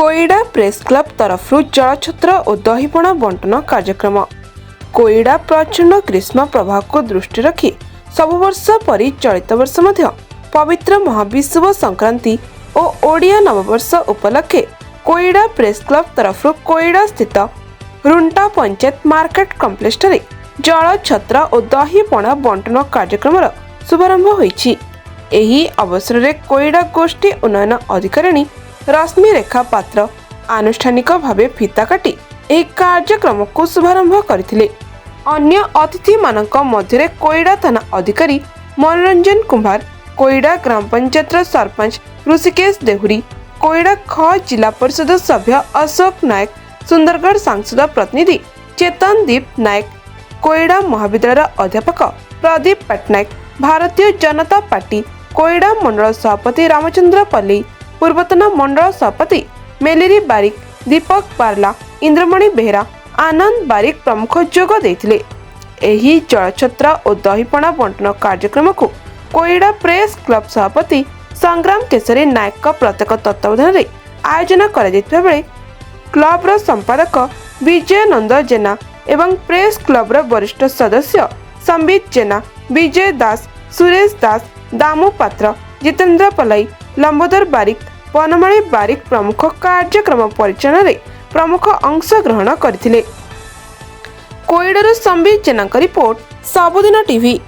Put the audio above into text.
Koida press club तरफ जलछत्र और दहीपणा बंटन कार्यक्रम। कोईडा प्रचंड ग्रीष्म प्रभाव को दृष्टि रखी सब वर्ष परि चलित वर्ष मध्य पवित्र महाविषुव संक्रांति और ओडिया नववर्ष उपलक्षे कोईडा प्रेस क्लब तरफ कोईडा स्थित रुंटा पंचायत मार्केट कम्प्लेक्स जलछत्र और दहीपणा बंटन कार्यक्रम शुभारंभ होईछि। एही अवसर में कोईडा गोष्ठी उन्नयन अधिकारिणी रश्मि रेखा पात्र आनुष्ठानिक भावे फीता काटी एक कार्यक्रम को शुभारंभ करथिले। अन्य अतिथि मानक मध्य कोईडा थाना अधिकारी मनोरंजन कुमार, कोईडा ग्राम पंचायत सरपंच ऋषिकेश देहुरी, कोईडा ख जिला परिषद सभ्य अशोक नायक, सुंदरगढ़ सांसद प्रतिनिधि चेतन दीप नायक, कोईडा महाविद्यालय अध्यापक प्रदीप पटनायक, भारतीय जनता पार्टी कोईडा मंडल सभापति रामचंद्र पल्ली, पूर्वतन मंडल सभापति मेलेरी बारिक, दीपक पारला, इंद्रमणि बेहरा, आनंद बारिक प्रमुख जोग देथिले। एही जलछत्र और दहीपणा बंटन कार्यक्रम को कोईडा प्रेस क्लब सभापति संग्राम केसरी नायक प्रत्येक तत्वावधान में आयोजन करा बेले क्लब संपादक विजय नंद जेना एवं प्रेस क्लब वरिष्ठ सदस्य संबित जेना, विजय दास, सुरेश दास, दामू पात्र, जितेंद्र पलाई, लंबोदर बारिक, वनमाली बारिक प्रमुख कार्यक्रम परिचालन में प्रमुख अंश ग्रहण करथिले। कोईडार संबित जेना रिपोर्ट सबुदिन टीवी।